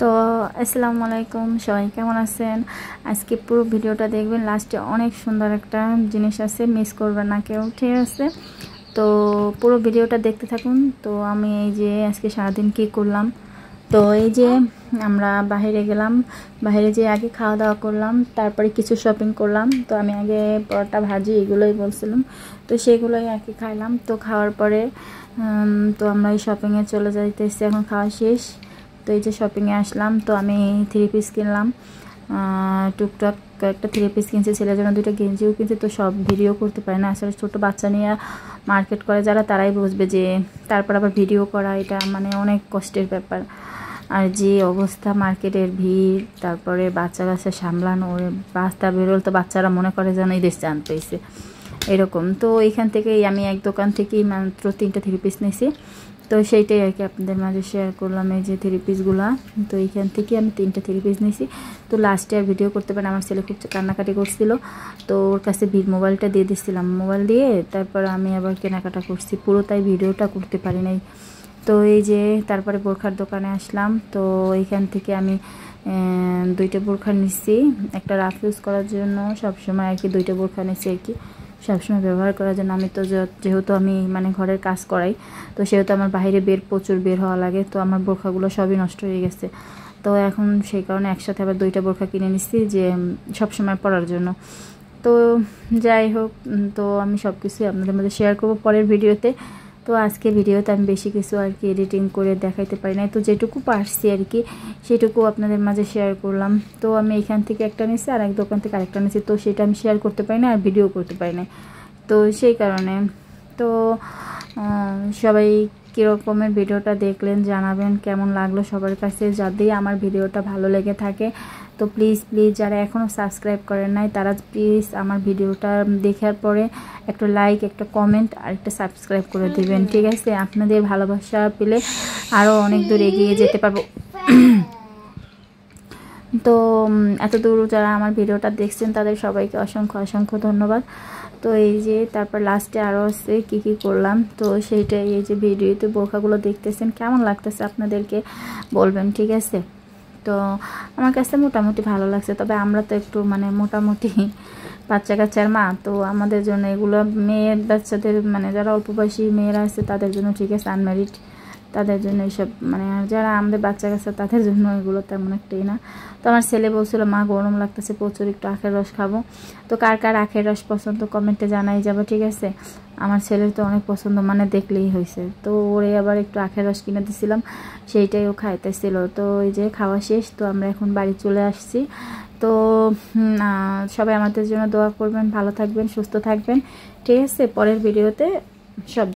তো আসসালামু আলাইকুম, সবাই কেমন আছেন? আজকে পুরো ভিডিওটা দেখবেন, লাস্টে অনেক সুন্দর একটা জিনিস আছে, মিস করবেন না কেউ, ঠিক আছে? তো পুরো ভিডিওটা দেখতে থাকুন। তো আমি এই যে আজকে সারাদিন কী করলাম, তো এই যে আমরা বাইরে গেলাম, বাইরে যেয়ে আগে খাওয়া দাওয়া করলাম, তারপরে কিছু শপিং করলাম। তো আমি আগে পরোটা ভাজি এগুলোই বলছিলাম, তো সেগুলোই আর কি খাইলাম। তো খাওয়ার পরে তো আমরা এই শপিংয়ে চলে যাইতেছি, এখন খাওয়া শেষ। তো এই যে শপিংয়ে আসলাম, তো আমি 3 পিস কিনলাম, টুকটাক একটা 3 পিস কিনছি, ছেলের জন্য 2টা গেঞ্জিও কিনছি। তো সব ভিডিও করতে পারে না, আসলে ছোটো বাচ্চা নিয়ে মার্কেট করে যারা, তারাই বুঝবে যে তারপর আবার ভিডিও করা এটা মানে অনেক কষ্টের ব্যাপার। আর যে অবস্থা মার্কেটের ভিড়, তারপরে বাচ্চা কাচ্চা সামলানো, রাস্তা বেরোল তো বাচ্চারা মনে করে যেন এই দেশ জান পেয়েছে এরকম। তো এইখান থেকেই আমি এক দোকান থেকেই মাত্র 3টা 3 পিস নিয়েছি। তো সেইটাই আর কি আপনাদের মাঝে শেয়ার করলাম, এই যে 3 পিসগুলা। তো এইখান থেকে আমি 3টা 3 পিস নিয়েছি। তো লাস্টে আর ভিডিও করতে পারেন, আমার ছেলে খুব কান্নাকাটি করছিল, তো ওর কাছে মোবাইলটা দিয়ে দিচ্ছিলাম, মোবাইল দিয়ে তারপর আমি আবার কেনাকাটা করছি, পুরোটাই ভিডিওটা করতে পারি নাই। তো এই যে তারপরে বোরখার দোকানে আসলাম। তো এইখান থেকে আমি 2টা বোরখা নিচ্ছি, একটা রাফ ইউজ করার জন্য, সবসময় আর কি 2টা বোরখা নিচ্ছি আর কি সবসময় ব্যবহার করার জন্য। আমি তো যেহেতু আমি মানে ঘরের কাজ করাই, তো সেহেতু আমার বাইরে প্রচুর বের হওয়া লাগে, তো আমার বোরখাগুলো সবই নষ্ট হয়ে গেছে। তো এখন সেই কারণে একসাথে আবার 2টা বোরখা কিনে নিচ্ছি, যে সবসময় পরার জন্য। তো যাই হোক, তো আমি সব কিছুই আপনাদের মধ্যে শেয়ার করব পরের ভিডিওতে। তো আজকে ভিডিওতে আমি বেশি কিছু আর কি এডিটিং করে দেখাইতে পারি না, তো যেটুকু পারছি আর কি সেটুকু আপনাদের মাঝে শেয়ার করলাম। তো আমি এখান থেকে একটা নিয়েছি, আর এক দোকান থেকে আরেকটা নিয়েছি, তো সেটা আমি শেয়ার করতে পারি না আর ভিডিও করতে পারি না, তো সেই কারণে। তো সবাই কীরকমের ভিডিওটা দেখলেন জানাবেন, কেমন লাগলো সবার কাছে। যদি আমার ভিডিওটা ভালো লেগে থাকে তো প্লিজ যারা এখনও সাবস্ক্রাইব করেন নাই তারা প্লিজ আমার ভিডিওটা দেখার পরে একটা লাইক, একটা কমেন্ট আর একটা সাবস্ক্রাইব করে দিবেন, ঠিক আছে? আপনাদের ভালোবাসা পেলে আরও অনেক দূর এগিয়ে যেতে পারবো। তো এত দূর যারা আমার ভিডিওটা দেখছেন তাদের সবাইকে অসংখ্য অসংখ্য ধন্যবাদ। তো এই যে তারপর লাস্টে আরও আছে কী কী করলাম, তো সেইটাই এই যে ভিডিওতে বোরখাগুলো দেখতেছেন, কেমন লাগতেছে আপনাদেরকে বলবেন, ঠিক আছে? তো আমার কাছে মোটামুটি ভালো লাগছে, তবে আমরা তো একটু মানে মোটামুটি বাচ্চা কাচ্চার মা, তো আমাদের জন্য এগুলো মেয়ের বাচ্চাদের মানে যারা অল্প বয়সী মেয়েরা আছে তাদের জন্য ঠিক আছে, আনম্যারিড তাদের জন্য এইসব মানে, আর যারা আমাদের বাচ্চা কাচ্চা তাদের জন্য এগুলো তেমন একটাই না। তো আমার ছেলে বলছিল মা গরম লাগতেছে প্রচুর, একটু আখের রস খাবো। তো কার কার আখের রস পছন্দ কমেন্টে জানাই যাবে, ঠিক আছে? আমার ছেলের তো অনেক পছন্দ, মানে দেখলেই হয়েছে। তো ওরে আবার একটু আখের রস কিনে দিয়েছিলাম, সেইটাই ও খাইতেছিল। তো এই যে খাওয়া শেষ, তো আমরা এখন বাড়ি চলে আসছি। তো সবাই আমাদের জন্য দোয়া করবেন, ভালো থাকবেন, সুস্থ থাকবেন, ঠিক আছে? পরের ভিডিওতে সব